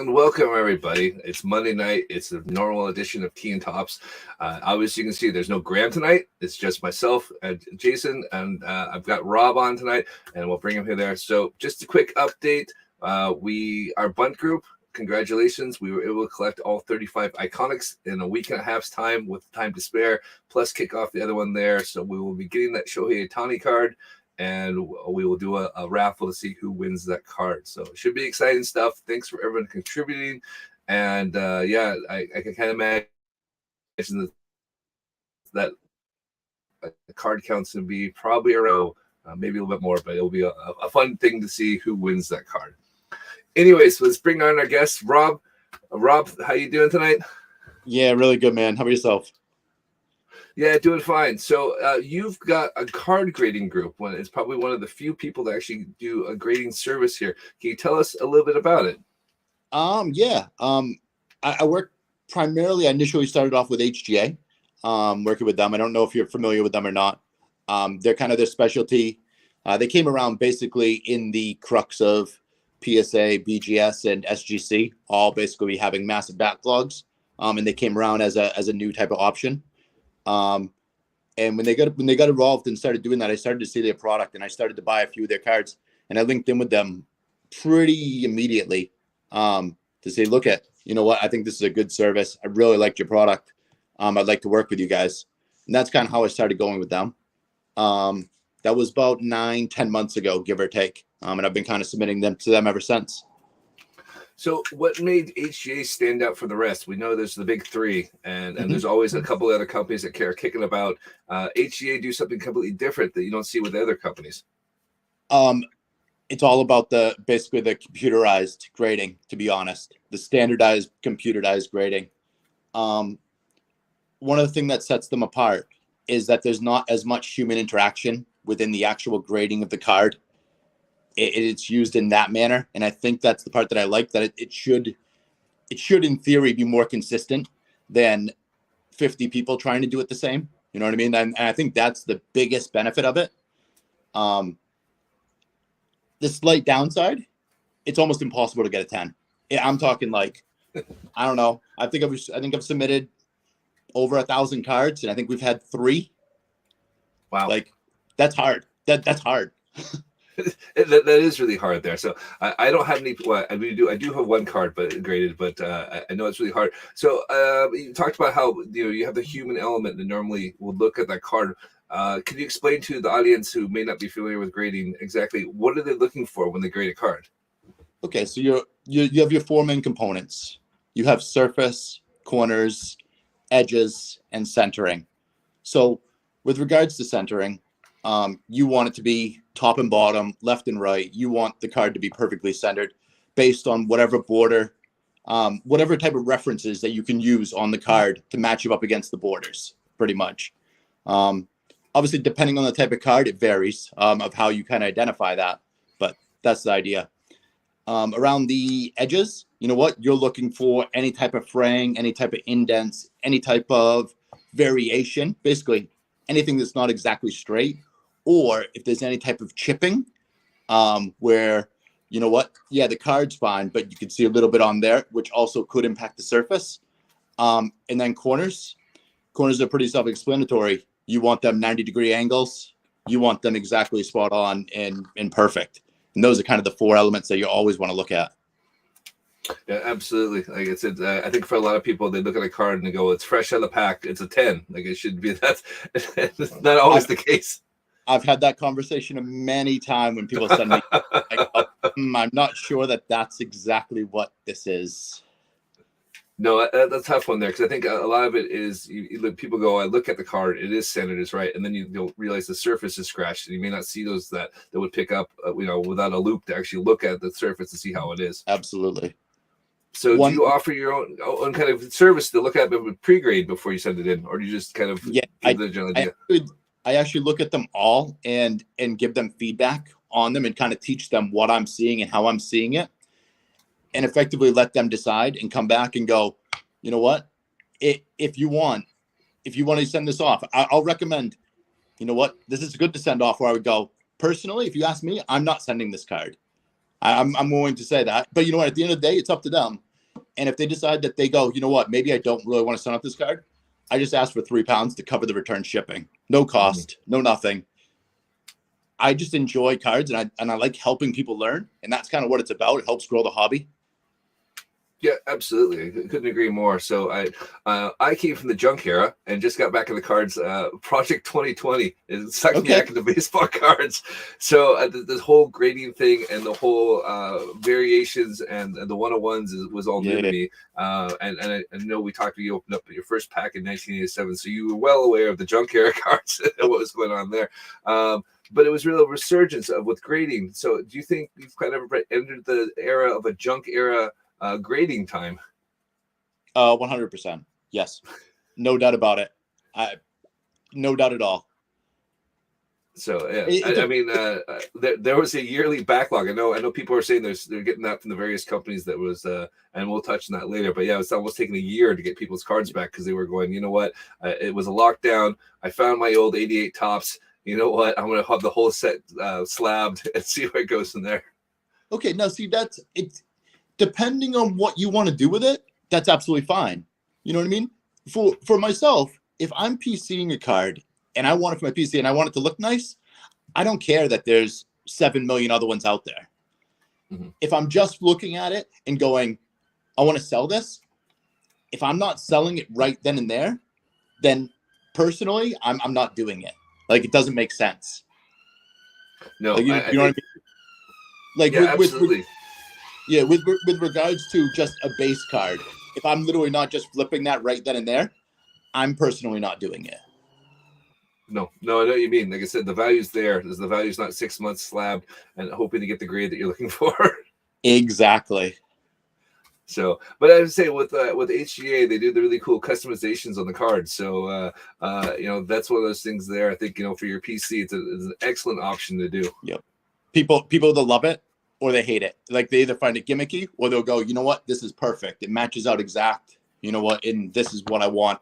and welcome everybody. It's Monday night. It's a normal edition of Tea and Tops. Obviously, you can see there's no Graham tonight. It's just myself and Jason, and I've got Rob on tonight, and we'll bring him here there. So, just a quick update. Our Bunt group. Congratulations. We were able to collect all 35 Iconics in a week and a half's time with time to spare, plus kick off the other one there. So we will be getting that Shohei Ohtani card, and we will do a raffle to see who wins that card. So it should be exciting stuff. Thanks for everyone contributing. And I can kind of imagine that the card counts will be probably around maybe a little bit more, but it'll be a fun thing to see who wins that card. Anyways, let's bring on our guest, Rob. Rob, how you doing tonight? Yeah, really good, man. How about yourself? Yeah, doing fine. So you've got a card grading group. It's probably one of the few people that actually do a grading service here. Can you tell us a little bit about it? I work primarily. I initially started off with HGA, working with them. I don't know if you're familiar with them or not. They're kind of their specialty. They came around basically in the crux of PSA, BGS, and SGC, all basically having massive backlogs. And they came around as a new type of option. And when they got involved and started doing that, I started to see their product, and I started to buy a few of their cards, and I linked in with them pretty immediately to say, look, you know what, I think this is a good service. I really liked your product. I'd like to work with you guys. And that's kind of how I started going with them. That was about 9-10 months ago, give or take. And I've been kind of submitting them to them ever since. So what made HGA stand out for the rest? We know there's the big three, and there's always a couple of other companies that are kicking about. HGA do something completely different that you don't see with the other companies. It's all about basically the computerized grading, to be honest, the standardized computerized grading. One of the things that sets them apart is that there's not as much human interaction within the actual grading of the card. It's used in that manner, and I think that's the part that I like. That it should in theory be more consistent than 50 people trying to do it the same. You know what I mean? And I think that's the biggest benefit of it. The slight downside, it's almost impossible to get a 10. I'm talking like, I don't know. I think I've submitted over 1,000 cards, and I think we've had 3. Wow, like that's hard. That's hard. that is really hard there. So I don't have any. Well, I do have one card, but graded. But I know it's really hard. So you talked about how you have the human element that normally would look at that card. Can you explain to the audience who may not be familiar with grading exactly what are they looking for when they grade a card? Okay, so you have your 4 main components. You have surface, corners, edges, and centering. So with regards to centering, you want it to be top and bottom, left and right. You want the card to be perfectly centered based on whatever border, whatever type of references that you can use on the card to match you up against the borders, pretty much. Obviously, depending on the type of card, it varies of how you kind of identify that, but that's the idea. Around the edges, you know what? You're looking for any type of fraying, any type of indents, any type of variation, basically anything that's not exactly straight, or if there's any type of chipping where, you know what? Yeah, the card's fine, but you can see a little bit on there, which also could impact the surface. And then corners are pretty self-explanatory. You want them 90-degree angles. You want them exactly spot on and perfect. And those are kind of the 4 elements that you always want to look at. Yeah, absolutely. Like I said, I think for a lot of people, they look at a card and they go, "It's fresh out of the pack. It's a 10." Like it should be that. It's not always the case. I've had that conversation many times when people send me, I'm not sure that that's exactly what this is. No, that's a tough one there, because I think a lot of it is people go, I look at the card, it is centered, it's right, and then you'll realize the surface is scratched, and you may not see those that would pick up, without a loop to actually look at the surface to see how it is. Absolutely. So do you offer your own kind of service to look at it with pre-grade before you send it in, or do you just kind of give the general idea? I actually look at them all and give them feedback on them and kind of teach them what I'm seeing and how I'm seeing it, and effectively let them decide and come back and go, you know what, if you want to send this off, I'll recommend, you know what, this is good to send off. Where I would go, personally, if you ask me, I'm not sending this card. I'm willing to say that. But you know what, at the end of the day, it's up to them. And if they decide that they go, you know what, maybe I don't really want to sign up this card, I just ask for £3 to cover the return shipping. No cost, no nothing. I just enjoy cards, and I like helping people learn, and that's kind of what it's about. It helps grow the hobby. Yeah, absolutely. I couldn't agree more. So I came from the junk era and just got back in the cards. Project 2020 it sucked me back into baseball cards. So this whole grading thing and the whole variations and the 101s was all new to me. And I know we talked to you, opened up your first pack in 1987, so you were well aware of the junk era cards and what was going on there. But it was really a resurgence with grading. So do you think you've kind of entered the era of a junk era grading time? 100%. Yes. No doubt about it. No doubt at all. So yeah, I mean, there was a yearly backlog. I know people are saying they're getting that from the various companies that was, and we'll touch on that later. But yeah, it's almost taking a year to get people's cards back because they were going, you know what, it was a lockdown. I found my old 88 tops. You know what, I'm going to have the whole set slabbed and see where it goes from there. Okay, now see, that's it. Depending on what you want to do with it, that's absolutely fine. You know what I mean? For myself, if I'm PCing a card and I want it for my PC and I want it to look nice, I don't care that there's 7 million other ones out there. Mm-hmm. If I'm just looking at it and going, I want to sell this, if I'm not selling it right then and there, then personally, I'm not doing it. Like, it doesn't make sense. No, like, you know what I mean? Like, yeah, absolutely. With regards to just a base card, if I'm literally not just flipping that right then and there, I'm personally not doing it. No, I know what you mean. Like I said, the value's there. The value's not 6 months slabbed and hoping to get the grade that you're looking for. Exactly. So, but I would say with HGA, they do the really cool customizations on the cards. So, that's one of those things there. I think, for your PC, it's an excellent option to do. Yep. People that love it or they hate it. Like, they either find it gimmicky or they'll go, you know what, this is perfect. It matches out exact. You know what, and this is what I want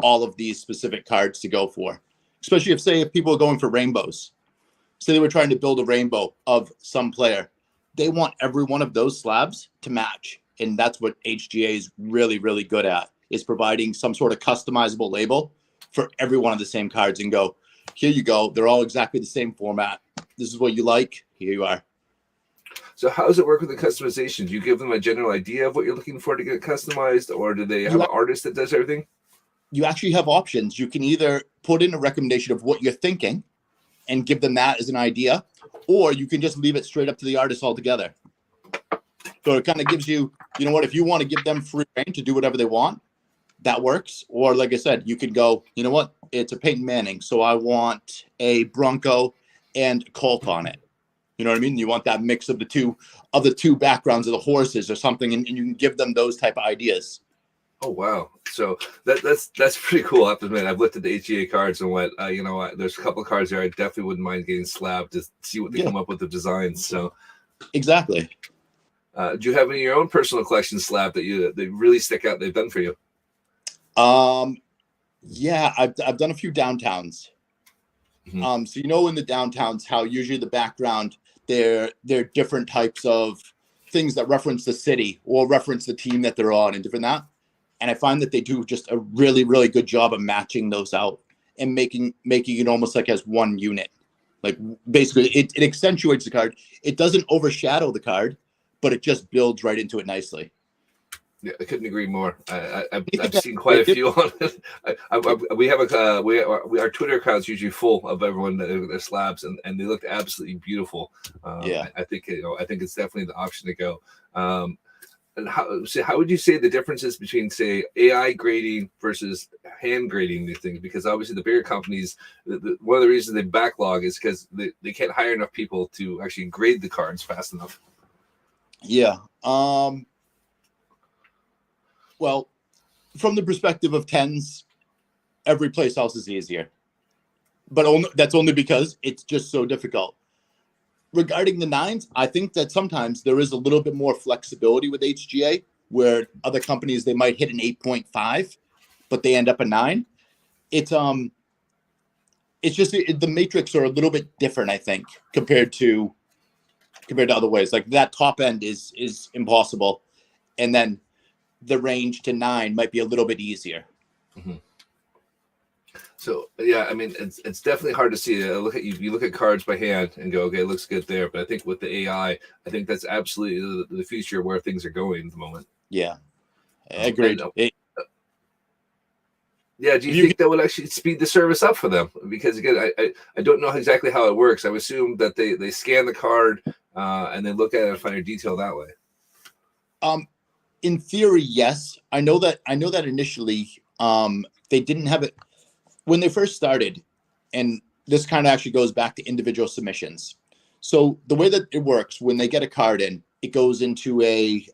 all of these specific cards to go for. Especially if people are going for rainbows. Say they were trying to build a rainbow of some player. They want every one of those slabs to match. And that's what HGA is really, really good at, is providing some sort of customizable label for every one of the same cards and go, here you go. They're all exactly the same format. This is what you like. Here you are. So how does it work with the customization? Do you give them a general idea of what you're looking for to get customized, or do they have an artist that does everything? You actually have options. You can either put in a recommendation of what you're thinking and give them that as an idea, or you can just leave it straight up to the artist altogether. So it kind of gives you, you know what, if you want to give them free reign to do whatever they want, that works. Or like I said, you could go, you know what, it's a Peyton Manning, so I want a Bronco and Colt on it. You know what I mean? You want that mix of the two backgrounds of the horses or something, and you can give them those type of ideas. Oh wow! So that's pretty cool. I have to admit, I've looked at the HGA cards and went, there's a couple of cards there I definitely wouldn't mind getting slabbed to see what they come up with the designs. So exactly. Do you have any of your own personal collection slab that they really stick out? They've done for you? Yeah, I've done a few downtowns. Mm-hmm. So in the downtowns, how usually the background they're different types of things that reference the city or reference the team that they're on and different that. And I find that they do just a really, really good job of matching those out and making it almost like as one unit. Like, basically, it accentuates the card. It doesn't overshadow the card, but it just builds right into it nicely. Yeah, I couldn't agree more. I've seen quite a few on it. We have our Twitter account's usually full of everyone their slabs, and they look absolutely beautiful. I think it's definitely the option to go. And how would you say the differences between, say, AI grading versus hand grading these things? Because obviously the bigger companies, one of the reasons they backlog is because they can't hire enough people to actually grade the cards fast enough. Yeah. Well, from the perspective of 10s, every place else is easier. But that's only because it's just so difficult. Regarding the 9s, I think that sometimes there is a little bit more flexibility with HGA, where other companies, they might hit an 8.5, but they end up a 9. It's just the matrix are a little bit different, I think, compared to other ways. Like, that top end is impossible. And then the range to 9 might be a little bit easier. Mm-hmm. So yeah, I mean, it's definitely hard to see. Look at you look at cards by hand and go, okay, it looks good there. But I think with the AI, I think that's absolutely the future where things are going at the moment. Yeah, agreed. Yeah, do you think that would actually speed the service up for them? Because again, I don't know exactly how it works. I would assume that they scan the card and then look at it and find a detail that way. In theory, yes. I know that initially they didn't have it when they first started, and this kind of actually goes back to individual submissions. So the way that it works, when they get a card in, it goes into a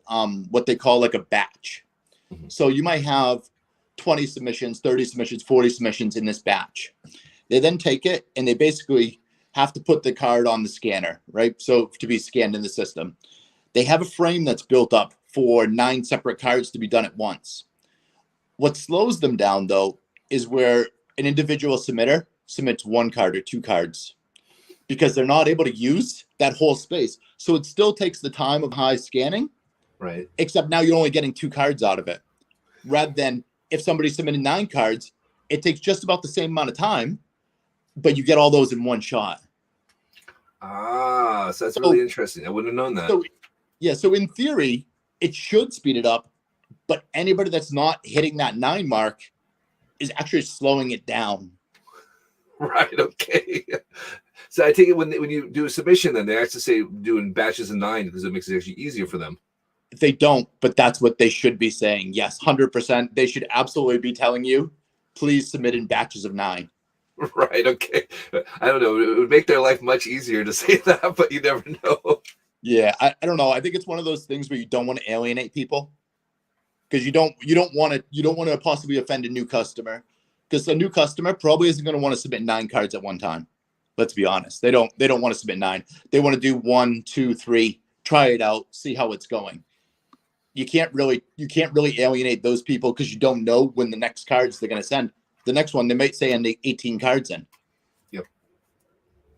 what they call like a batch. Mm-hmm. So you might have 20 submissions, 30 submissions, 40 submissions in this batch. They then take it and they basically have to put the card on the scanner, right? So to be scanned in the system. They have a frame that's built up for 9 separate cards to be done at once. What slows them down, though, is where an individual submitter submits 1 card or 2 cards because they're not able to use that whole space. So it still takes the time of high scanning, right? Except now you're only getting 2 cards out of it. Rather than if somebody submitted 9 cards, it takes just about the same amount of time, but you get all those in one shot. So that's really interesting. I wouldn't have known that. So in theory, it should speed it up, but anybody that's not hitting that 9 mark is actually slowing it down. Right. Okay. So I take it when you do a submission, then they actually say doing batches of 9 because it makes it actually easier for them. They don't, but that's what they should be saying. Yes, 100%. They should absolutely be telling you, please submit in batches of 9. Right. Okay. I don't know. It would make their life much easier to say that, but you never know. Yeah, I don't know. I think it's one of those things where you don't want to alienate people because you don't want to possibly offend a new customer because a new customer probably isn't going to want to submit 9 cards at one time. Let's be honest. They don't want to submit 9. They want to do 1, 2, 3, try it out, see how it's going. You can't really alienate those people because you don't know when the next cards they're going to send. The next one, they might say and 18 cards in. Yep.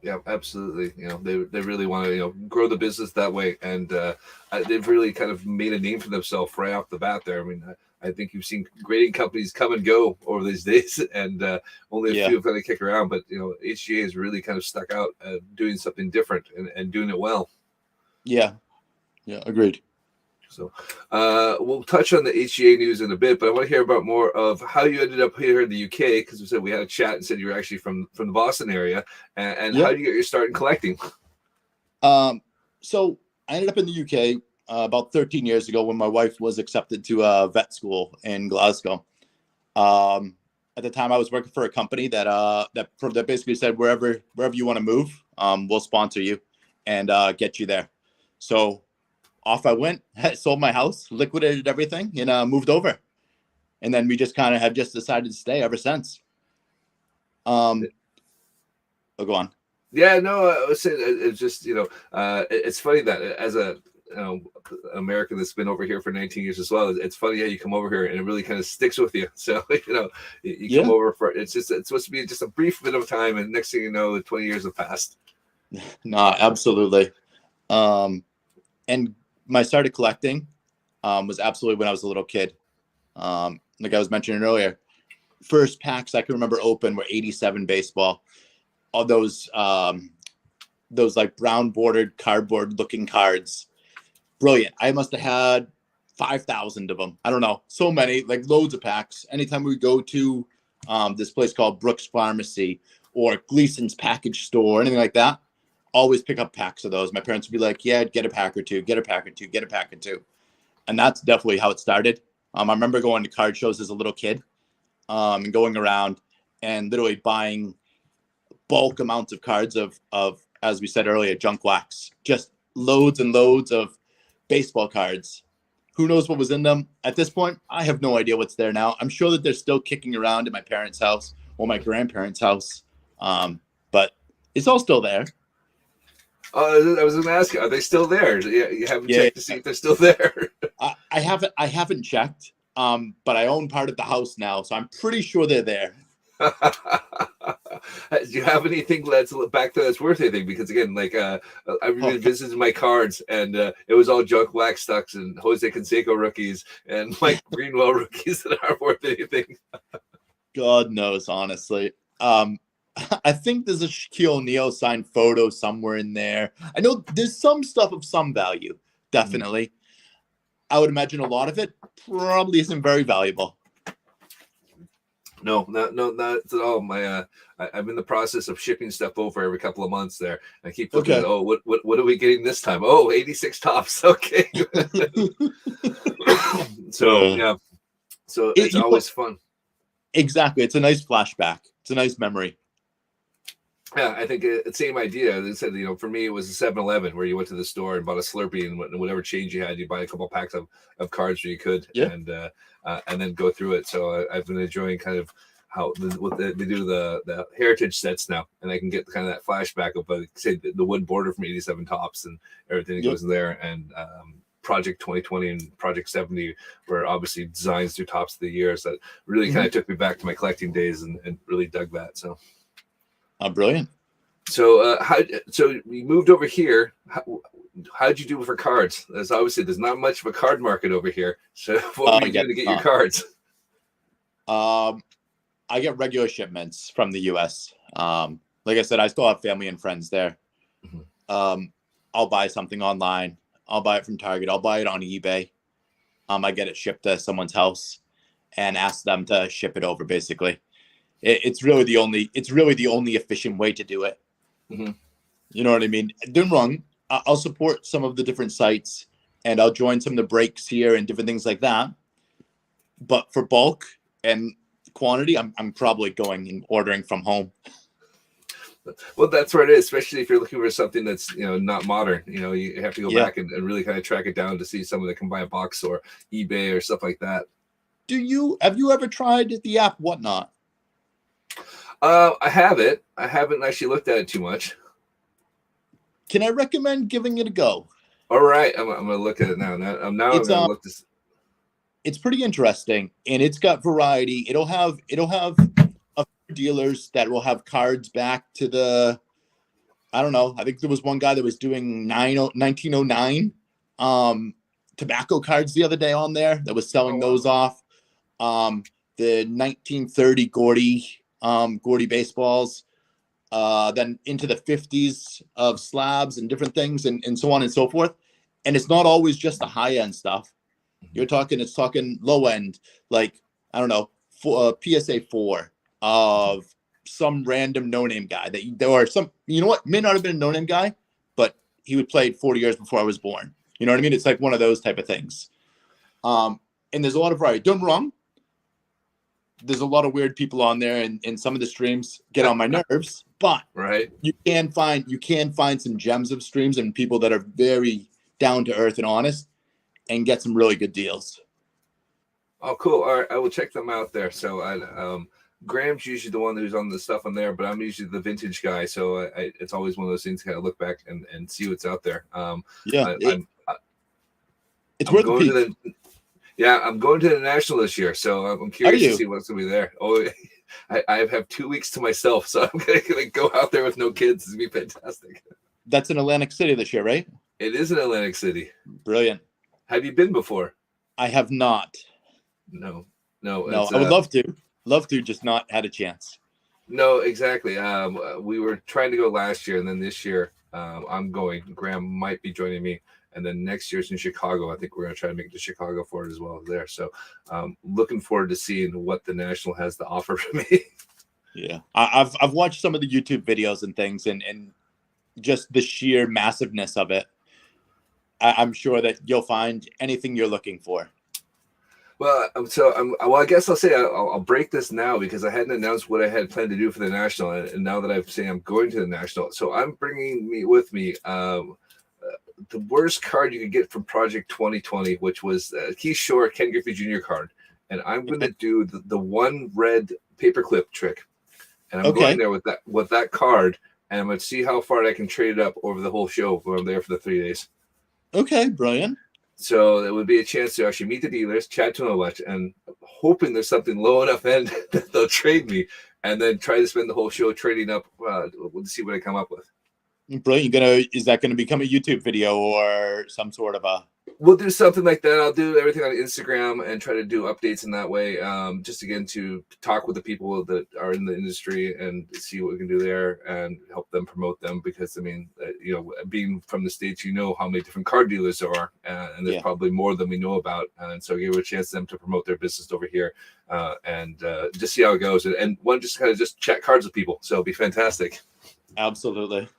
Yeah, absolutely. They really want to, grow the business that way. And they've really kind of made a name for themselves right off the bat there. I mean, I think you've seen grading companies come and go over these days and only a few kind of kick around. But, HGA has really kind of stuck out doing something different and doing it well. Yeah. Yeah, agreed. So we'll touch on the HGA news in a bit, but I want to hear about more of how you ended up here in the UK, because we said we had a chat and said you were actually from the Boston area, and how did you get your start in collecting? So I ended up in the UK about 13 years ago when my wife was accepted to vet school in Glasgow. At the time, I was working for a company that basically said wherever you want to move, we'll sponsor you and get you there. So off I went, sold my house, liquidated everything, and moved over. And then we just kind of have just decided to stay ever since. Go on. Yeah, no, I was saying it's just, it's funny that as a American that's been over here for 19 years as well, it's funny how you come over here and it really kind of sticks with you. So, you come over for, it's supposed to be just a brief bit of time. And next thing you know, 20 years have passed. No, absolutely. And my started collecting was absolutely when I was a little kid. Like I was mentioning earlier, first packs I can remember open were 87 baseball. All those like brown bordered cardboard looking cards. Brilliant. I must have had 5,000 of them. I don't know. So many, like loads of packs. Anytime we go to this place called Brooks Pharmacy or Gleason's Package Store, anything like that, always pick up packs of those. My parents would be like, yeah, get a pack or two, get a pack or two, get a pack or two. And that's definitely how it started. I remember going to card shows as a little kid and going around and literally buying bulk amounts of cards of, as we said earlier, junk wax, just loads and loads of baseball cards. Who knows what was in them? At this point, I have no idea what's there now. I'm sure that they're still kicking around at my parents' house or my grandparents' house. But it's all still there. I was going to ask you, are they still there? You haven't checked to see if they're still there. I haven't checked, but I own part of the house now, so I'm pretty sure they're there. Do you have anything that's back to that's worth anything? Because again, like I revisited my cards, and it was all Joe Blackstocks and Jose Canseco rookies and Mike Greenwell rookies that aren't worth anything. God knows, honestly. I think there's a Shaquille O'Neal signed photo somewhere in there. I know there's some stuff of some value, definitely. I would imagine a lot of it probably isn't very valuable. No, not at all. I'm in the process of shipping stuff over every couple of months there. I keep looking at, what are we getting this time? Oh, 86 tops. Okay. So, yeah. So it's always fun. Exactly. It's a nice flashback. It's a nice memory. Yeah, I think it's the same idea. They said, for me, it was a 7-Eleven where you went to the store and bought a Slurpee and whatever change you had, you buy a couple packs of cards where you could, and then go through it. So I've been enjoying kind of how they do the heritage sets now, and I can get kind of that flashback of, say, the wood border from 87 tops and everything that goes in there, and Project 2020 and Project 70 were obviously designs through tops of the years that really kind of took me back to my collecting days and really dug that. So. Brilliant. So so we moved over here. How'd you do for cards? As obviously there's not much of a card market over here. So what were you doing to get your cards? I get regular shipments from the US. Like I said, I still have family and friends there. I'll buy something online. I'll buy it from Target. I'll buy it on eBay. I get it shipped to someone's house and ask them to ship it over, basically. It's really the only efficient way to do it. You know what I mean? Don't wrong. I'll support some of the different sites, and I'll join some of the breaks here and different things like that. But for bulk and quantity, I'm probably going and ordering from home. Well, that's where it is, especially if you're looking for something that's not modern. You have to go back and really kind of track it down to see someone that can buy a box or eBay or stuff like that. Have you ever tried the app Whatnot? I have it. I haven't actually looked at it too much. Can I recommend giving it a go? All right, I'm gonna look at it now. I'm gonna look this. It's pretty interesting, and it's got variety. It'll have a few dealers that will have cards back to the. I don't know. I think there was one guy that was doing 1909 tobacco cards the other day on there that was selling those off. The 1930 Gordy baseballs, then into the 50s of slabs and different things and so on and so forth. And it's not always just the high end stuff. It's talking low end, like, I don't know, PSA 4 of some random no-name guy or some, may not have been a no-name guy, but he would play 40 years before I was born. You know what I mean? It's like one of those type of things. And there's a lot of variety. Don't get me wrong. There's a lot of weird people on there, and some of the streams get on my nerves, but you can find some gems of streams and people that are very down to earth and honest and get some really good deals. Oh, cool. All right. I will check them out there. So Graham's usually the one who's on the stuff on there, but I'm usually the vintage guy. So it's always one of those things to kind of look back and see what's out there. It's worth the peek. I'm going to the National this year, so I'm curious to see what's going to be there. Oh, I have 2 weeks to myself, so I'm going to go out there with no kids. It's going to be fantastic. That's in Atlantic City this year, right? It is in Atlantic City. Brilliant. Have you been before? I have not. No. I would love to, just not had a chance. No, exactly. We were trying to go last year, and then this year I'm going. Graham might be joining me. And then next year's in Chicago. I think we're going to try to make it to Chicago for it as well there. So looking forward to seeing what the National has to offer for me. Yeah. I've watched some of the YouTube videos and things and just the sheer massiveness of it. I'm sure that you'll find anything you're looking for. Well, I guess I'll say I'll break this now because I hadn't announced what I had planned to do for the National. And now that I've said I'm going to the National. So I'm bringing with me the worst card you could get from Project 2020, which was Keith Shore, Ken Griffey Jr. card. And I'm going to do the one red paperclip trick. And I'm going there with that card, and I'm going to see how far I can trade it up over the whole show when I'm there for the 3 days. Okay, brilliant. So it would be a chance to actually meet the dealers, chat to them a bunch, and hoping there's something low enough end that they'll trade me. and then try to spend the whole show trading up. We'll see what I come up with. Brilliant. Is that going to become a YouTube video or some sort of a? We'll do something like that. I'll do everything on Instagram and try to do updates in that way. Just again to talk with the people that are in the industry and see what we can do there and help them promote them. Because I mean, being from the States, how many different car dealers there are, and there's probably more than we know about. And so give a chance to them to promote their business over here and just see how it goes. And one just kind of just chat cards with people. So it'll be fantastic. Absolutely.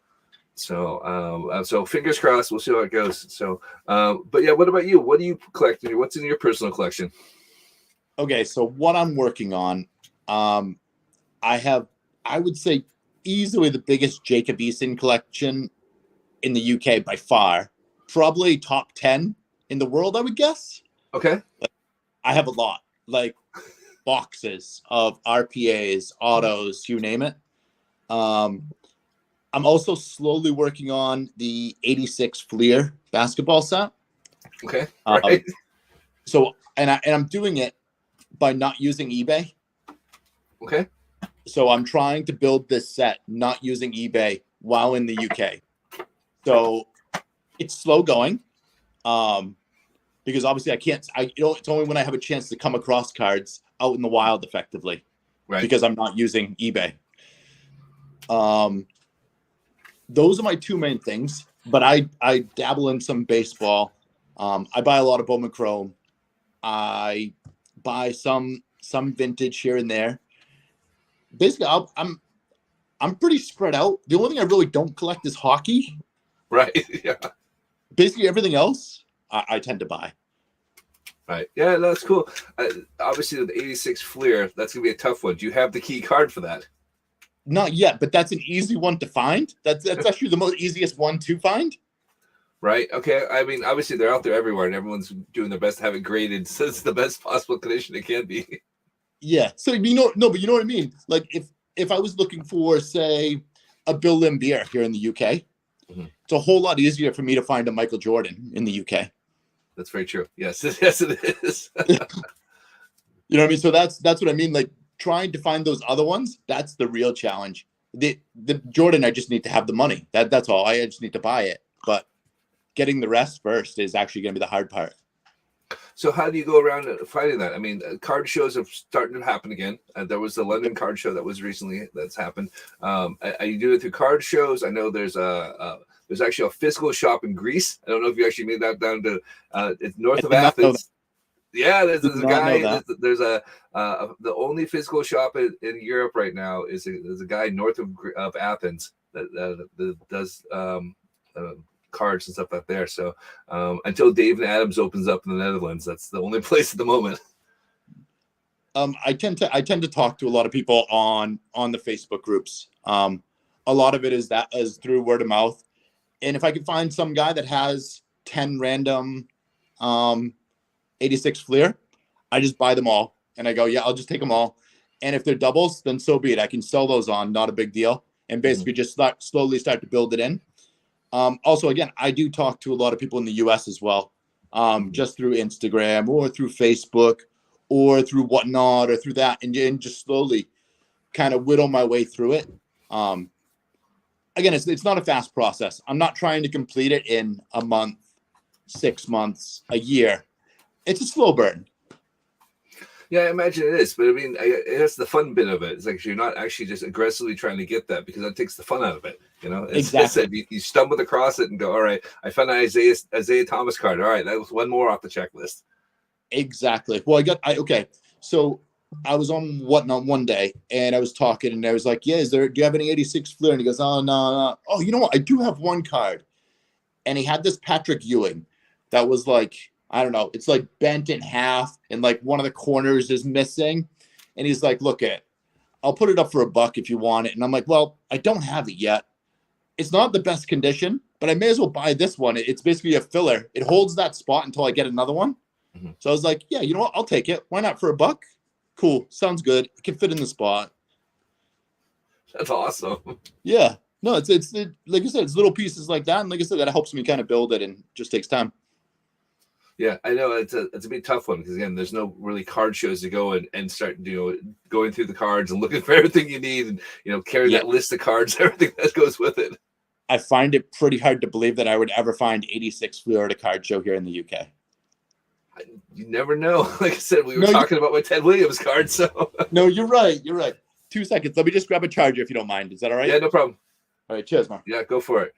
So fingers crossed. We'll see how it goes. So, but yeah, what about you? What do you collect? What's in your personal collection? Okay, so what I'm working on, I would say, easily the biggest Jacob Eason collection in the UK by far. Probably top 10 in the world, I would guess. Okay. I have a lot, like boxes of RPAs, autos, you name it. I'm also slowly working on the 86 Fleer basketball set. Okay. Right. I'm doing it by not using eBay. Okay. So I'm trying to build this set not using eBay while in the UK. So it's slow going. Because obviously it's only when I have a chance to come across cards out in the wild effectively. Right. Because I'm not using eBay. Those are my two main things, but I dabble in some baseball. I buy a lot of Bowman Chrome. I buy some vintage here and there. Basically, I'm pretty spread out. The only thing I really don't collect is hockey. Right. Yeah. Basically, everything else I tend to buy. Right. Yeah, that's cool. Obviously, the 86 Fleer, that's gonna be a tough one. Do you have the key card for that? Not yet, but that's an easy one to find. That's actually the most easiest one to find. Right. Okay. I mean, obviously they're out there everywhere, and everyone's doing their best to have it graded so it's the best possible condition it can be. Yeah. So but you know what I mean. Like if I was looking for, say, a Bill Lambier here in the UK, it's a whole lot easier for me to find a Michael Jordan in the UK. That's very true. Yes. Yes, it is. You know what I mean? So that's what I mean. Like, trying to find those other ones, that's the real challenge. The Jordan, I just need to have the money. That's all. I just need to buy it. But getting the rest first is actually going to be the hard part. So how do you go around finding that? I mean, card shows are starting to happen again. There was the London card show that was recently that's happened. Are you doing it through card shows? I know there's actually a physical shop in Greece. I don't know if you actually made that down to it's north of Athens. Yeah, there's a guy. There's the only physical shop in Europe right now is there's a guy north of Athens that does cards and stuff like there. So until Dave and Adams opens up in the Netherlands, that's the only place at the moment. I tend to talk to a lot of people on the Facebook groups. A lot of it is through word of mouth, and if I can find some guy that has 10 random 86 Fleer, I just buy them all and I go, yeah, I'll just take them all. And if they're doubles, then so be it. I can sell those on, not a big deal. And basically just slowly start to build it in. Also, again, I do talk to a lot of people in the US as well, just through Instagram or through Facebook or through Whatnot or through that, and just slowly kind of whittle my way through it. Again, it's not a fast process. I'm not trying to complete it in a month, 6 months, a year. It's a slow burn. Yeah, I imagine it is. But I mean, that's the fun bit of it. It's like you're not actually just aggressively trying to get that because that takes the fun out of it. Exactly. You stumble across it and go, all right, I found an Isaiah Thomas card. All right, that was one more off the checklist. Exactly. Well, okay. So I was on Whatnot one day and I was talking and I was like, yeah, do you have any 86 Fleer? And he goes, oh, no. Oh, you know what? I do have one card. And he had this Patrick Ewing that was like, I don't know, it's like bent in half and like one of the corners is missing. And he's like, look I'll put it up for $1 if you want it. And I'm like, well, I don't have it yet. It's not the best condition, but I may as well buy this one. It's basically a filler. It holds that spot until I get another one. Mm-hmm. So I was like, yeah, you know what? I'll take it. Why not for $1? Cool. Sounds good. It can fit in the spot. That's awesome. Yeah. No, it's like I said, it's little pieces like that. And like I said, that helps me kind of build it and just takes time. Yeah, I know it's a big tough one because again, there's no really card shows to go and start going through the cards and looking for everything you need and carry Yeah. that list of cards, everything that goes with it. I find it pretty hard to believe that I would ever find 86 Florida card show here in the UK. You never know. Like I said, we were No, talking about my Ted Williams card, so No, you're right. You're right. 2 seconds. Let me just grab a charger if you don't mind. Is that all right? yeah, no problem. All right. Cheers, Mark. Yeah, go for it.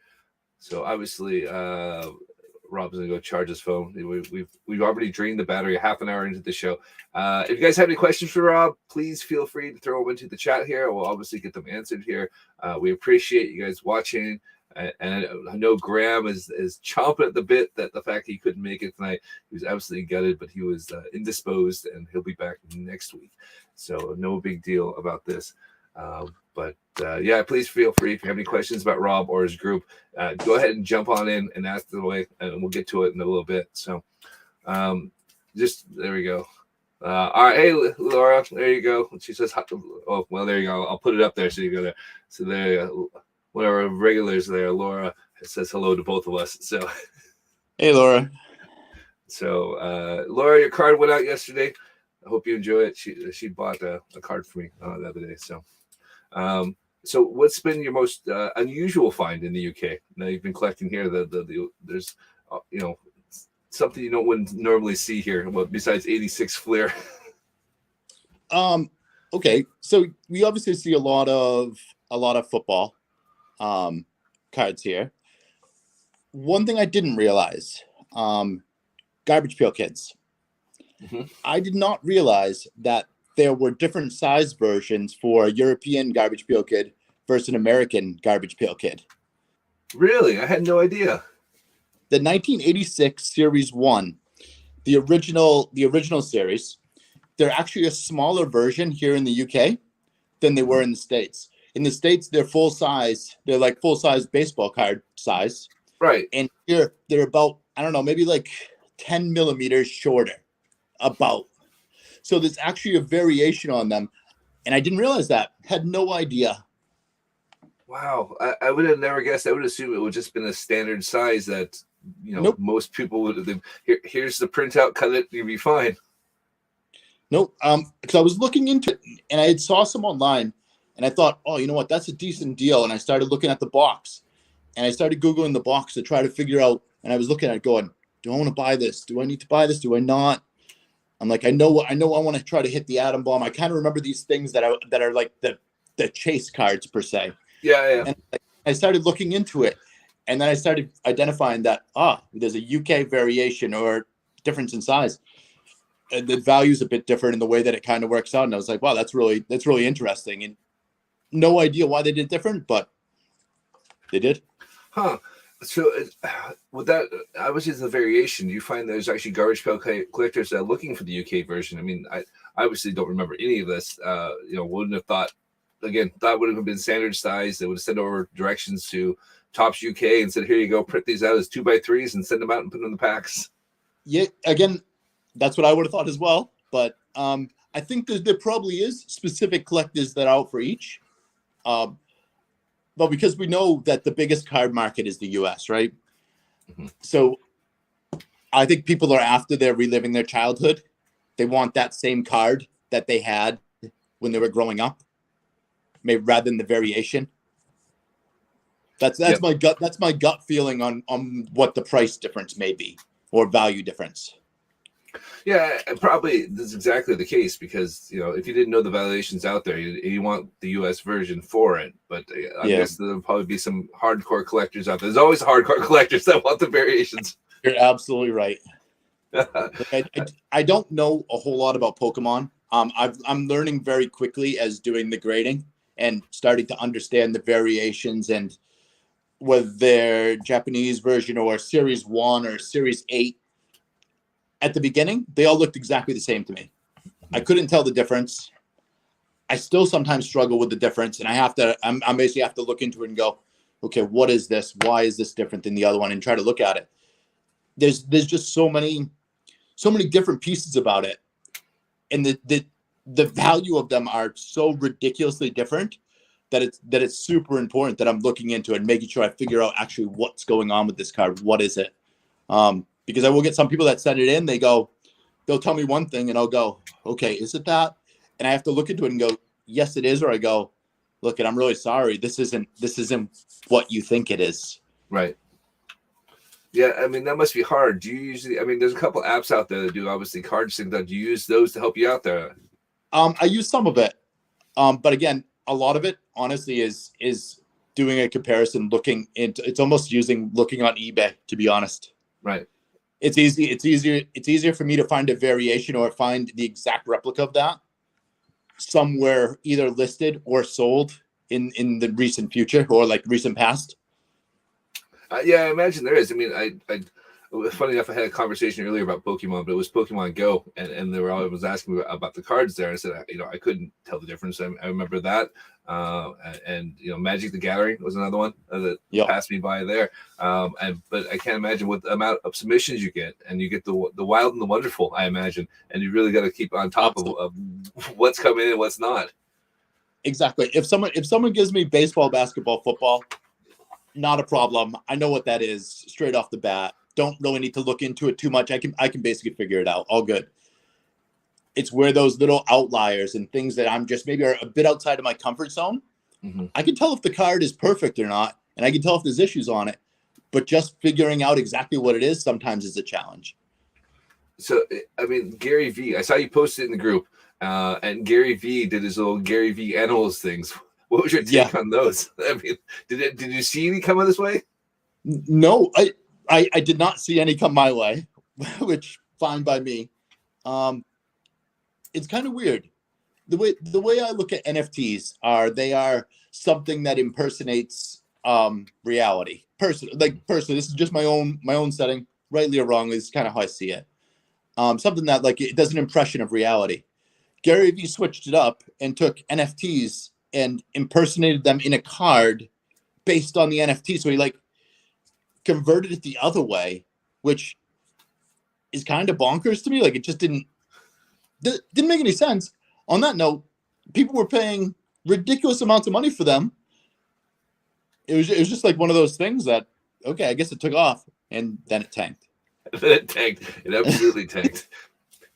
So obviously, Rob's gonna go charge his phone. We've already drained the battery a half an hour into the show. If you guys have any questions for Rob, please feel free to throw them into the chat here. We'll obviously get them answered here. We appreciate you guys watching. And I know Graham is chomping at the bit that the fact he couldn't make it tonight. He was absolutely gutted, but he was indisposed, and he'll be back next week. So no big deal about this. But yeah, please feel free if you have any questions about Rob or his group, go ahead and jump on in and ask them away, and we'll get to it in a little bit. So just there we go. All right, hey Laura, there you go. She says, "Oh, well, there you go. I'll put it up there so you go there." So there you go. One of our regulars there, Laura, says hello to both of us. So, hey, Laura. So, Laura, your card went out yesterday. I hope you enjoy it. She bought a card for me the other day. So, so what's been your most unusual find in the UK? Now you've been collecting here. There's something you wouldn't normally see here. Well, besides 86 Flair. Okay, so we obviously see a lot of football cards here. One thing I didn't realize, garbage pail kids. Mm-hmm. I did not realize that there were different size versions for a European garbage pail kid versus an American garbage pail kid. Really? I had no idea. The 1986 Series 1, the original series, they're actually a smaller version here in the UK than they were in the States. In the States, they're full size. They're like full size baseball card size. Right. And here they're about, I don't know, maybe like 10 millimeters shorter. About. So there's actually a variation on them. And I didn't realize that. Had no idea. Wow. I would have never guessed. I would assume it would just been a standard size that, Nope. most people would have. Here's the printout, cut it, you'll be fine. Nope. Because I was looking into it and I had saw some online. And I thought, oh, you know what? That's a decent deal. And I started looking at the box. And I started Googling the box to try to figure out. And I was looking at it going, do I want to buy this? Do I need to buy this? Do I not? I'm like, I know I want to try to hit the atom bomb. I kind of remember these things that are like the chase cards per se. Yeah. And I started looking into it. And then I started identifying that, there's a UK variation or difference in size. And the value's a bit different in the way that it kind of works out. And I was like, wow, that's really interesting. And no idea why they did different, but they did. Huh. So with that, obviously it's a variation. You find there's actually garbage pail collectors that are looking for the UK version. I mean, I obviously don't remember any of this. Wouldn't have thought, again, that would have been standard size. They would have sent over directions to Topps UK and said, here you go, print these out as 2x3s and send them out and put them in the packs. Yeah, again, that's what I would have thought as well. But I think there probably is specific collectors that are out for each. But because we know that the biggest card market is the US, right? Mm-hmm. So I think people are after they're reliving their childhood. They want that same card that they had when they were growing up, maybe rather than the variation. That's Yep. my gut. That's my gut feeling on what the price difference may be or value difference. Yeah, probably that's exactly the case because if you didn't know the valuations out there, you want the U.S. version for it. But I guess there'll probably be some hardcore collectors out there. There's always hardcore collectors that want the variations. You're absolutely right. I don't know a whole lot about Pokemon. I'm learning very quickly as doing the grading and starting to understand the variations and whether they're Japanese version or Series 1 or Series 8. At the beginning, they all looked exactly the same to me. I couldn't tell the difference. I still sometimes struggle with the difference, and I basically have to look into it and go, okay, what is this? Why is this different than the other one? And try to look at it. There's just so many different pieces about it, and the value of them are so ridiculously different that it's super important that I'm looking into it and making sure I figure out actually what's going on with this card. What is it? because I will get some people that send it in. They'll tell me one thing and I'll go, okay, is it that? And I have to look into it and go, yes, it is. Or I go, look, and I'm really sorry. This isn't what you think it is. Right. Yeah, I mean, that must be hard. Do you usually, I mean, there's a couple apps out there that do obviously card sync. Do you use those to help you out there? I use some of it. But again, a lot of it honestly is doing a comparison, it's almost looking on eBay, to be honest. Right. It's easier for me to find a variation or find the exact replica of that somewhere either listed or sold in the recent future or like recent past. Yeah, I imagine there is. I mean, funny enough, I had a conversation earlier about Pokemon, but it was Pokemon Go, and they were always asking me about the cards there. I said, I couldn't tell the difference. I remember that, and Magic the Gathering was another one that passed me by there. But I can't imagine what the amount of submissions you get, and you get the wild and the wonderful. I imagine, and you really got to keep on top of what's coming in and what's not. Exactly. If someone gives me baseball, basketball, football, not a problem. I know what that is straight off the bat. Don't really need to look into it too much. I can basically figure it out. All good. It's where those little outliers and things that I'm just maybe are a bit outside of my comfort zone. Mm-hmm. I can tell if the card is perfect or not, and I can tell if there's issues on it. But just figuring out exactly what it is sometimes is a challenge. So, I mean, Gary V, I saw you posted in the group, and Gary V did his little Gary V Animals things. What was your take on those? I mean, did you see any coming this way? No, I did not see any come my way, which fine by me. It's kind of weird. The way I look at NFTs they are something that impersonates reality. Personally, this is just my own setting, rightly or wrongly. This is kind of how I see it. Something that it does an impression of reality. Gary Vee switched it up and took NFTs and impersonated them in a card based on the NFT. So he converted it the other way, which is kind of bonkers to me. It just didn't make any sense. On that note, people were paying ridiculous amounts of money for them. It was just one of those things that, okay, I guess it took off, and then it tanked. It absolutely tanked.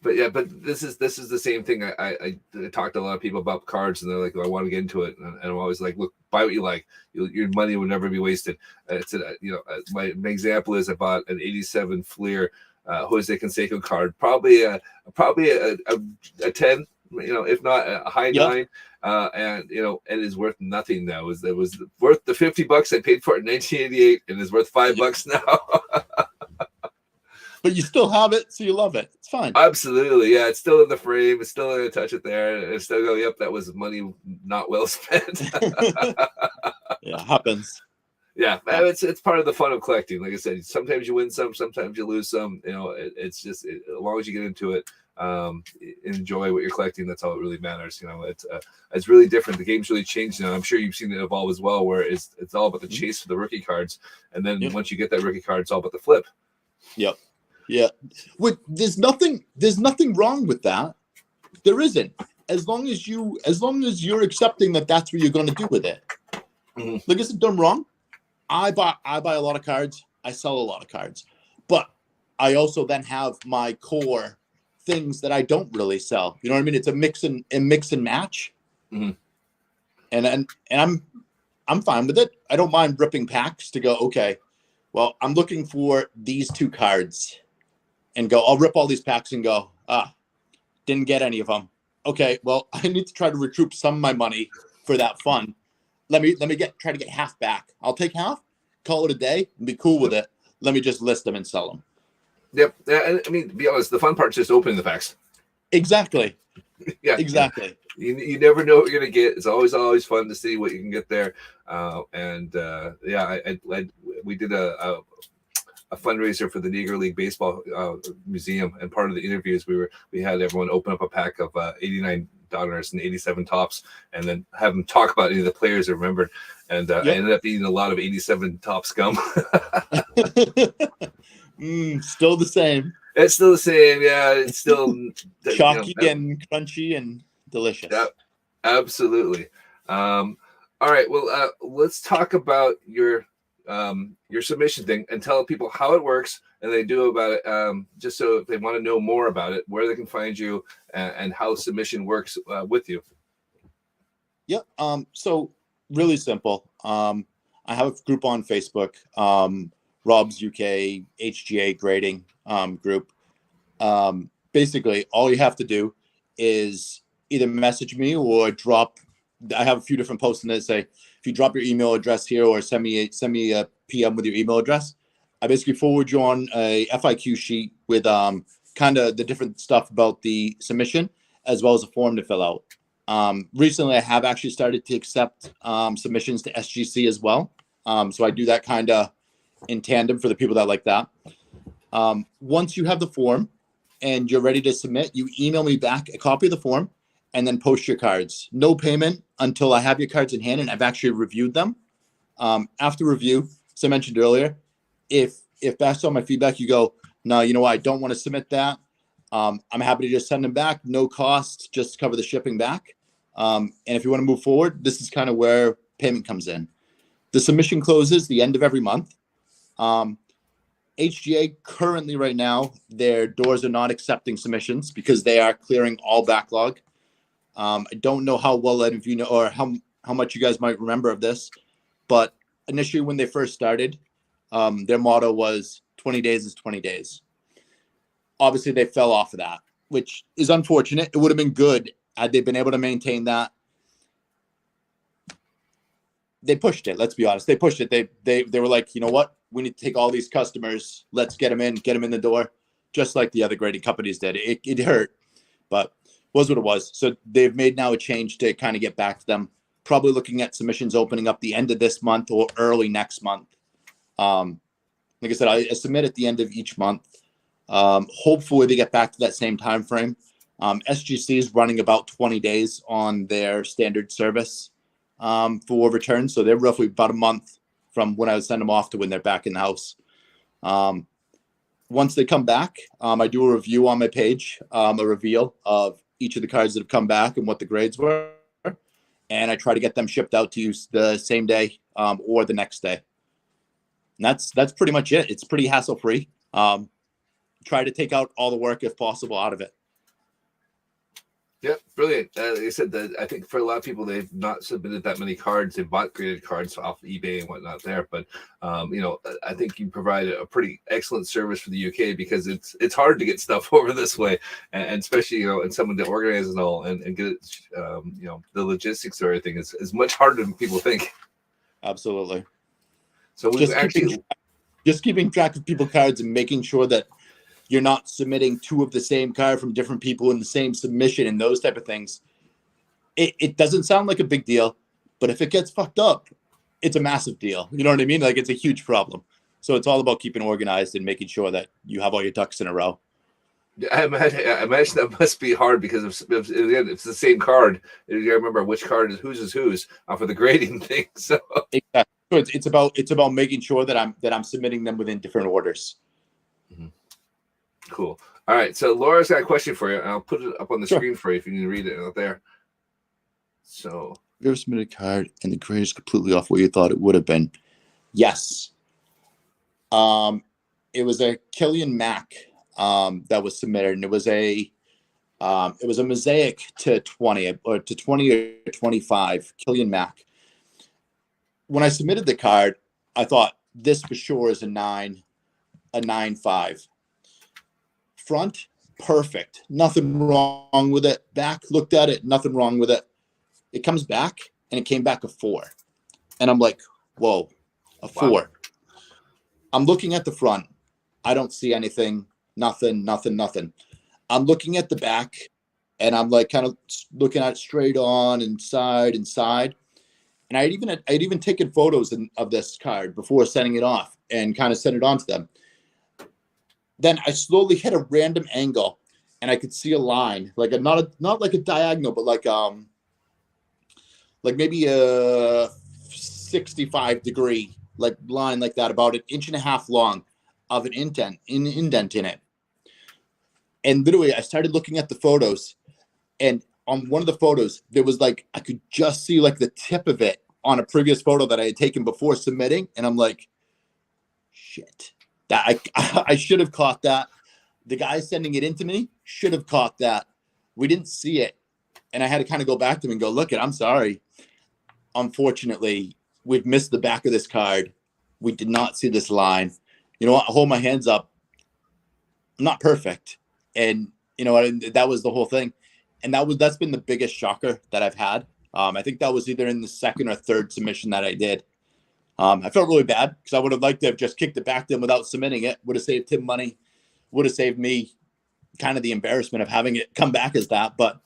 But this is the same thing. I talked to a lot of people about cards, and they're like, I want to get into it, and I'm always like, look, buy what you like. Your money will never be wasted. My example is I bought an '87 Fleer Jose Canseco card, probably a 10, if not a high 9, and it is worth nothing now. It was worth the $50 I paid for it in 1988, and is worth $5 now. But you still have it, so you love it. It's fine. Absolutely, yeah. It's still in the frame. It's still going to touch it there, and it's still go, yep, that was money not well spent. Yeah, happens. Yeah, it's part of the fun of collecting. Like I said, sometimes you win some, sometimes you lose some. It's just as long as you get into it, enjoy what you're collecting. That's all that really matters. It's really different. The game's really changed now. I'm sure you've seen it evolve as well, where it's all about the chase for the rookie cards, and then once you get that rookie card, it's all about the flip. Yep. Yeah. There's nothing wrong with that. There isn't. As long as you're accepting that that's what you're going to do with it. Mm-hmm. Like, isn't done wrong? I buy a lot of cards. I sell a lot of cards. But I also then have my core things that I don't really sell. You know what I mean? It's a mix and match. Mm-hmm. And I'm fine with it. I don't mind ripping packs to go, okay, well, I'm looking for these 2 cards. And I'll rip all these packs and go, didn't get any of them. Okay, well, I need to try to recoup some of my money for that fun. Let me try to get half back. I'll take half, call it a day, and be cool with it. Let me just list them and sell them. Yep. I mean, to be honest, the fun part's just opening the packs. Exactly. Yeah. Exactly. You never know what you're gonna get. It's always fun to see what you can get there. We did a fundraiser for the Negro League Baseball Museum, and part of the interviews we had everyone open up a pack of $89 and 87 tops, and then have them talk about any of the players they remembered. And I ended up eating a lot of 87 top scum. Still the same. It's still the same, yeah. It's still chalky and crunchy and delicious. Yeah, absolutely. All right, well, let's talk about your your submission thing and tell people how it works and they do about it, just so if they want to know more about it, where they can find you and how submission works with you. Yep. So really simple. I have a group on Facebook, Rob's UK HGA grading group. Basically, all you have to do is either message me or drop. I have a few different posts in that say, if you drop your email address here or send me a PM with your email address, I basically forward you on a FIQ sheet with kind of the different stuff about the submission as well as a form to fill out. Recently, I have actually started to accept submissions to SGC as well. So I do that kind of in tandem for the people that like that. Once you have the form and you're ready to submit, you email me back a copy of the form and then post your cards. No payment until I have your cards in hand and I've actually reviewed them. After review, as I mentioned earlier, if based on my feedback, you go, no, you know what, I don't want to submit that. I'm happy to just send them back, no cost, just to cover the shipping back. And if you want to move forward, this is kind of where payment comes in. The submission closes the end of every month. HGA currently right now, their doors are not accepting submissions because they are clearing all backlog. I don't know how well any of you know or how much you guys might remember of this, but initially when they first started, their motto was 20 days is 20 days. Obviously, they fell off of that, which is unfortunate. It would have been good had they been able to maintain that. They pushed it. Let's be honest. They pushed it. They were like, you know what? We need to take all these customers. Let's get them in the door, just like the other grading companies did. It hurt, but was what it was. So they've made now a change to kind of get back to them. Probably looking at submissions opening up the end of this month or early next month. Like I said, I submit at the end of each month. Hopefully they get back to that same time frame. SGC is running about 20 days on their standard service for return. So they're roughly about a month from when I would send them off to when they're back in the house. Once they come back, I do a review on my page, a reveal of each of the cards that have come back and what the grades were. And I try to get them shipped out to you the same day or the next day. And that's pretty much it. It's pretty hassle-free. Try to take out all the work if possible out of it. Yeah, brilliant. Like I said, I think for a lot of people, they've not submitted that many cards. They bought graded cards off eBay and whatnot there. But, I think you provide a pretty excellent service for the UK because it's hard to get stuff over this way. And especially, and someone to organize it all and get it, the logistics of everything is much harder than people think. Absolutely. So we've just keeping track of people's cards and making sure that you're not submitting two of the same card from different people in the same submission and those type of things. It doesn't sound like a big deal, but if it gets fucked up, it's a massive deal. You know what I mean? Like it's a huge problem. So it's all about keeping organized and making sure that you have all your ducks in a row. I imagine that must be hard because if it's the same card, you gotta remember which card is whose for the grading thing. So exactly. So it's about making sure that I'm submitting them within different orders. Mm-hmm. Cool. All right. So Laura's got a question for you, and I'll put it up on the screen for you if you can read it out there. So, you ever submitted a card and the grade is completely off what you thought it would have been? Yes. It was a Killian Mac that was submitted, and it was a mosaic to 20 or 25 Killian Mac. When I submitted the card, I thought this for sure is a 9.5. Front, perfect. Nothing wrong with it. Back, looked at it, nothing wrong with it. It comes back, and it came back a 4. And I'm like, whoa, a 4. Wow. I'm looking at the front. I don't see anything. Nothing. I'm looking at the back, and I'm like kind of looking at it straight on and side. And I'd even taken photos of this card before sending it off and kind of sent it on to them. Then I slowly hit a random angle, and I could see a line, like not like a diagonal, but like maybe a 65-degree like line like that, about 1.5 inches long, of an indent in it. And literally, I started looking at the photos, and on one of the photos, there was I could just see the tip of it on a previous photo that I had taken before submitting, and I'm like, shit. That I should have caught that. The guy sending it into me should have caught that. We didn't see it. And I had to kind of go back to him and go, look, I'm sorry. Unfortunately, we've missed the back of this card. We did not see this line. You know what? I'll hold my hands up. I'm not perfect. And you know what? That was the whole thing. And that's been the biggest shocker that I've had. I think that was either in the second or third submission that I did. I felt really bad because I would have liked to have just kicked it back to him without submitting it. Would have saved him money. Would have saved me kind of the embarrassment of having it come back as that. But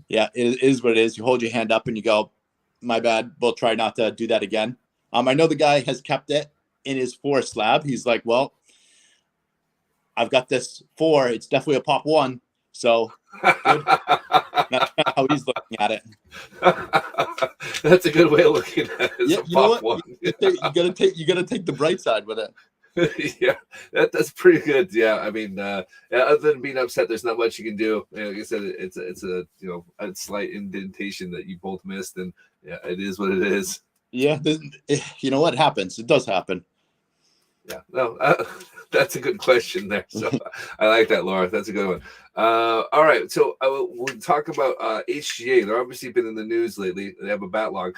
yeah, it is what it is. You hold your hand up and you go, my bad. We'll try not to do that again. I know the guy has kept it in his 4 slab. He's like, well, I've got this 4. It's definitely a pop 1. So good. That's kind of how he's looking at it. That's a good way of looking at it. Yeah, you know what? You gotta take the bright side with it. Yeah, that's pretty good. Yeah, I mean, other than being upset, there's not much you can do. Like I said, it's a a slight indentation that you both missed, and yeah, it is what it is. Yeah, you know what happens? It does happen. Yeah, no, that's a good question there. So I like that, Laura. That's a good one. All right, so we'll talk about HGA. They're obviously been in the news lately. They have a backlog.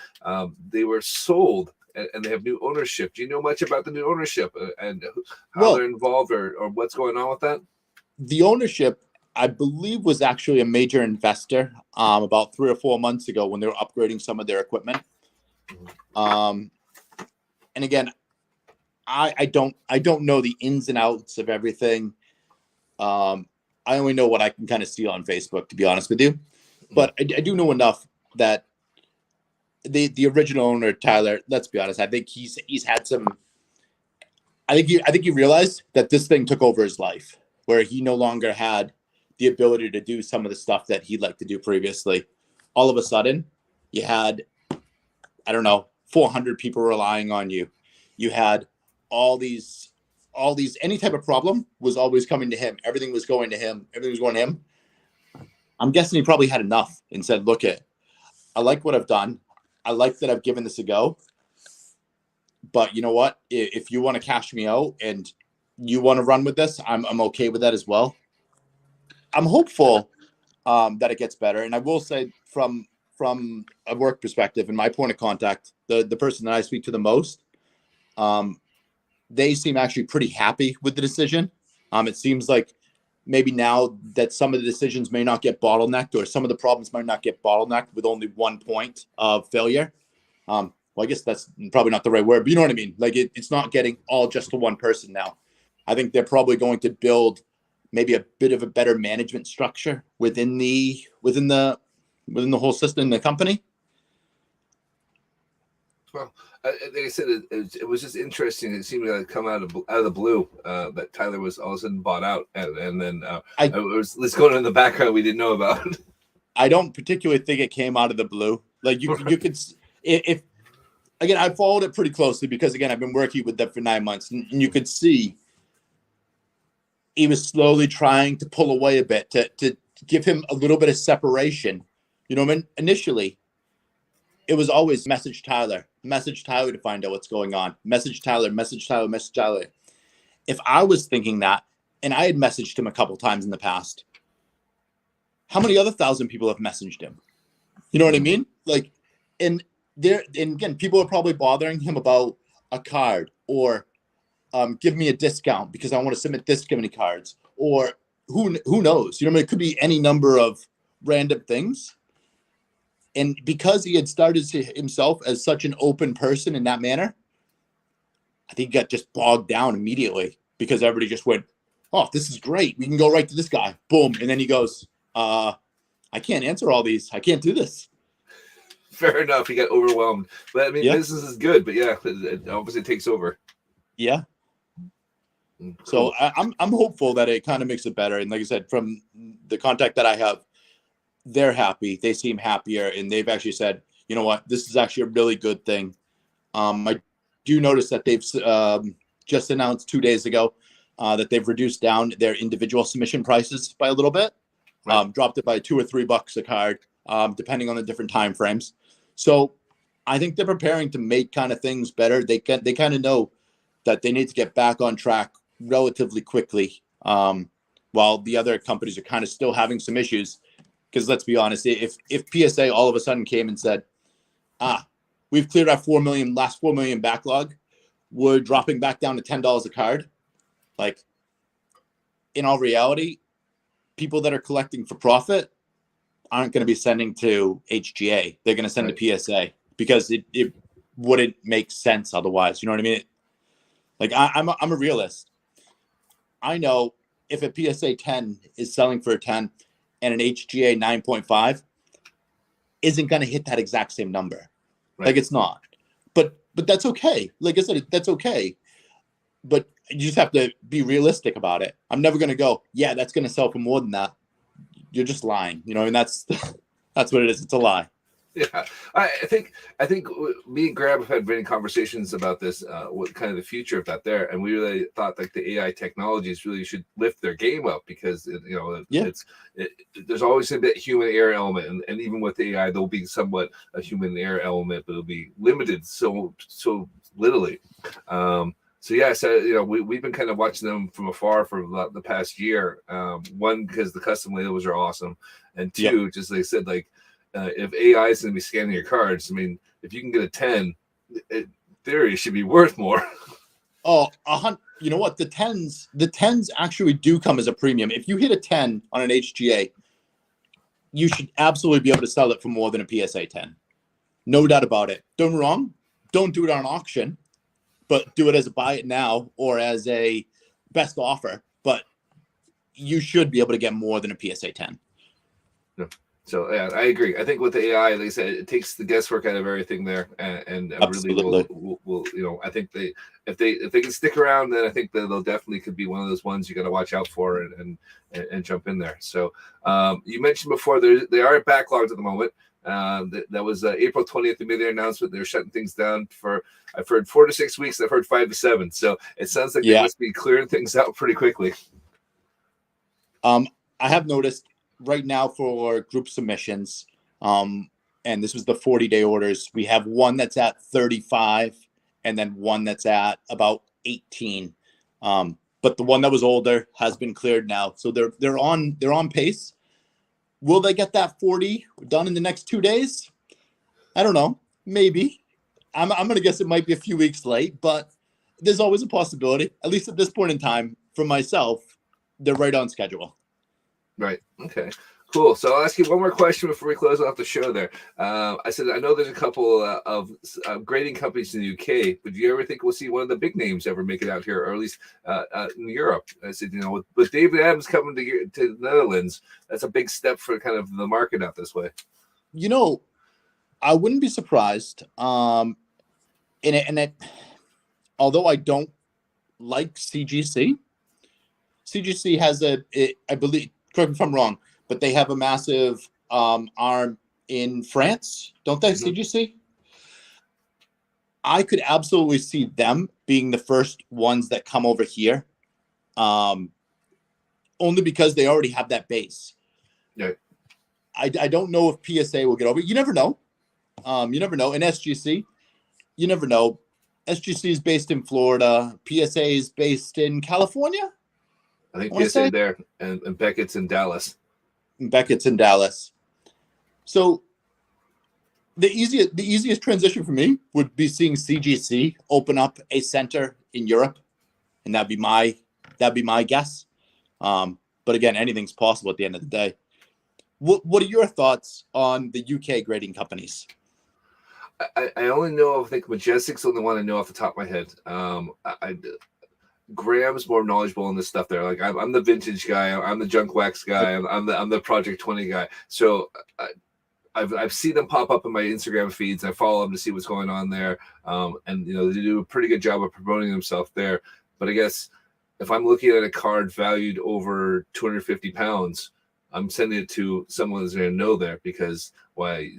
They were sold, and they have new ownership. Do you know much about the new ownership and how they're involved or what's going on with that? The ownership, I believe, was actually a major investor about 3 or 4 months ago when they were upgrading some of their equipment. And again, I don't know the ins and outs of everything. I only know what I can kind of see on Facebook, to be honest with you. But I do know enough that the original owner, Tyler, let's be honest, I think he's had some. I think he realized that this thing took over his life, where he no longer had the ability to do some of the stuff that he'd like to do previously. All of a sudden, you had, I don't know, 400 people relying on you. You had all these, any type of problem was always coming to him. Everything was going to him. Everything was going to him. I'm guessing he probably had enough and said, look I like what I've done. I like that I've given this a go. But you know what? If you want to cash me out and you want to run with this, I'm okay with that as well. I'm hopeful that it gets better. And I will say from a work perspective and my point of contact, the person that I speak to the most, they seem actually pretty happy with the decision. It seems like maybe now that some of the decisions may not get bottlenecked or some of the problems might not get bottlenecked with only 1 point of failure. Well, I guess that's probably not the right word, but you know what I mean? Like it's not getting all just to one person now. I think they're probably going to build maybe a bit of a better management structure within the whole system in the company. Well, like I said, it was just interesting. It seemed to come out of the blue that Tyler was all of a sudden bought out, and then let's go in the background we didn't know about. I don't particularly think it came out of the blue. Like you could, if again, I followed it pretty closely because again, I've been working with them for 9 months, and you could see he was slowly trying to pull away a bit to give him a little bit of separation. You know what I mean? Initially, it was always message Tyler to find out what's going on. Message Tyler. If I was thinking that, and I had messaged him a couple times in the past, how many other 1,000 people have messaged him? You know what I mean? Like, and again, people are probably bothering him about a card or give me a discount because I want to submit this many cards, or who knows? You know what I mean? It could be any number of random things. And because he had started himself as such an open person in that manner, I think he got just bogged down immediately because everybody just went, oh, this is great. We can go right to this guy. Boom. And then he goes, I can't answer all these. I can't do this. Fair enough. He got overwhelmed. But I mean, business is good. But yeah, it obviously takes over. Yeah. Cool. So I'm hopeful that it kind of makes it better. And like I said, from the contact that I have, they're happy. They seem happier, and they've actually said, you know what, this is actually a really good thing. I do notice that they've just announced 2 days ago that they've reduced down their individual submission prices by a little bit, dropped it by $2 or $3 a card, depending on the different time frames. So I think they're preparing to make kind of things better. They kind of know that they need to get back on track relatively quickly, while the other companies are kind of still having some issues. Because let's be honest, if PSA all of a sudden came and said, we've cleared our last 4 million backlog, we're dropping back down to $10 a card, like, in all reality, people that are collecting for profit aren't going to be sending to HGA. They're going to send to PSA because it wouldn't make sense otherwise. You know what I mean? Like, I'm a realist. I know if a PSA 10 is selling for a 10 and an HGA 9.5 isn't going to hit that exact same number. Right. Like, it's not. But that's okay. Like I said, that's okay. But you just have to be realistic about it. I'm never going to go, yeah, that's going to sell for more than that. You're just lying. You know, and that's what it is. It's a lie. Yeah, I think me and Graham have had many conversations about this, what kind of the future of that there, and we really thought like the AI technologies really should lift their game up because there's always a bit human error element, and even with AI there'll be somewhat a human error element, but it'll be limited so literally. So we've been kind of watching them from afar for the past year. One, because the custom labels are awesome, and two, just like I said, like. If AI is going to be scanning your cards, I mean, if you can get a 10, in theory, it should be worth more. Oh, you know what? The 10s actually do come as a premium. If you hit a 10 on an HGA, you should absolutely be able to sell it for more than a PSA 10. No doubt about it. Don't get me wrong. Don't do it on auction, but do it as a buy it now or as a best offer. But you should be able to get more than a PSA 10. Yeah. So yeah, I agree. I think with the AI, like I said, it takes the guesswork out of everything there, and really will I think if they can stick around, then I think that they'll definitely could be one of those ones you got to watch out for and jump in there. So you mentioned before they are backlogged at the moment. That was April 20th. They made their announcement. They're shutting things down for, I've heard 4 to 6 weeks. I've heard 5 to 7. So it sounds like they must be clearing things out pretty quickly. I have noticed. Right now for group submissions, and this was the 40-day orders, we have one that's at 35 and then one that's at about 18. But the one that was older has been cleared now. So they're on pace. Will they get that 40 done in the next 2 days? I don't know. Maybe. I'm going to guess it might be a few weeks late, but there's always a possibility. At least at this point in time, for myself, they're right on schedule. Right. Okay. Cool. So I'll ask you one more question before we close off the show there. I said, I know there's a couple of grading companies in the UK, but do you ever think we'll see one of the big names ever make it out here, or at least in Europe? I said, with David Adams coming to the Netherlands, that's a big step for kind of the market out this way. I wouldn't be surprised. Although I don't like CGC has I believe, correct me if I'm wrong, but they have a massive arm in France, don't they, CGC? I could absolutely see them being the first ones that come over here, only because they already have that base. Yeah. I don't know if PSA will get over. You never know. You never know. And SGC, you never know. SGC is based in Florida. PSA is based in California. I think PSA there, and Beckett's in Dallas. So the easiest transition for me would be seeing CGC open up a center in Europe, and that'd be my guess. But again, anything's possible at the end of the day. What are your thoughts on the UK grading companies? I only know, I think Majestic's the only one I know off the top of my head. Graham's more knowledgeable on this stuff there. Like I'm the vintage guy, I'm the junk wax guy, I'm the Project 20 guy. So I've seen them pop up in my Instagram feeds. I follow them to see what's going on there. And they do a pretty good job of promoting themselves there. But I guess if I'm looking at a card valued over 250 pounds, I'm sending it to someone who's going to know there, because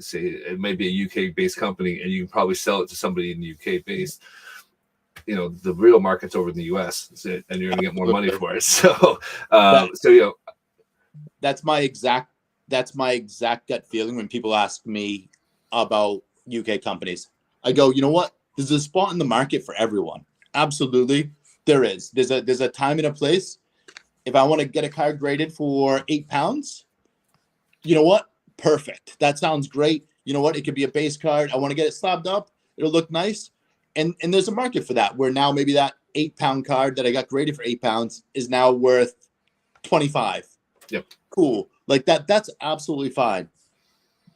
say it may be a UK based company and you can probably sell it to somebody in the UK based. The real market's over in the US, and you're going to get more money for it. So, that's my exact gut feeling when people ask me about UK companies. I go, you know what? There's a spot in the market for everyone. Absolutely. There is. There's a time and a place. If I want to get a card graded for 8 pounds, you know what? Perfect. That sounds great. You know what? It could be a base card. I want to get it slabbed up. It'll look nice. And there's a market for that, where now maybe that 8-pound card that I got graded for 8 pounds is now worth 25. Yep. Cool. Like that's absolutely fine.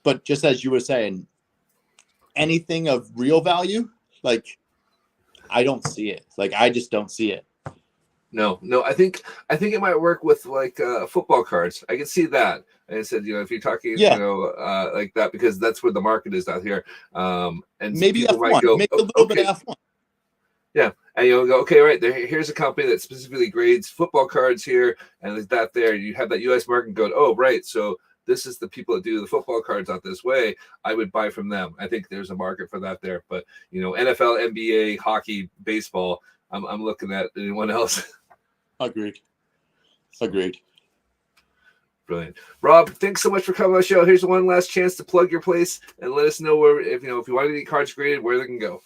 But just as you were saying, anything of real value, like I don't see it. Like I just don't see it. No. I think it might work with like football cards. I can see that. And I said, if you're talking, like that, because that's where the market is out here. And maybe people F1. might go, Maybe a little bit of F1. Yeah, and you'll go, okay, right there. Here's a company that specifically grades football cards here, and there's that there. You have that U.S. market and go, oh, right. So this is the people that do the football cards out this way. I would buy from them. I think there's a market for that there. But NFL, NBA, hockey, baseball. I'm looking at anyone else. Agreed. Brilliant. Rob, thanks so much for coming on the show. Here's one last chance to plug your place and let us know where, if you want any cards graded, where they can go.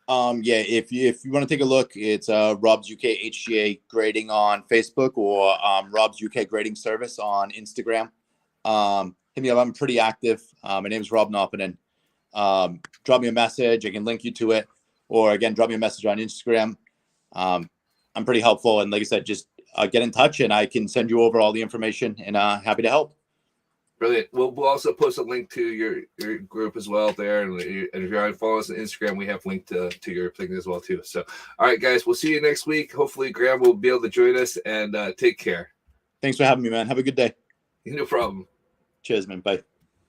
If you want to take a look, it's Rob's UK HGA grading on Facebook, or Rob's UK grading service on Instagram. Hit me up. I'm pretty active. My name is Rob Noponen. Drop me a message. I can link you to it, or again, drop me a message on Instagram. I'm pretty helpful, and like I said, just get in touch, and I can send you over all the information, and happy to help. Brilliant. We'll also post a link to your group as well there, and if you're following us on Instagram, we have linked to your thing as well too. So, all right, guys, we'll see you next week. Hopefully, Graham will be able to join us, and take care. Thanks for having me, man. Have a good day. No problem. Cheers, man. Bye.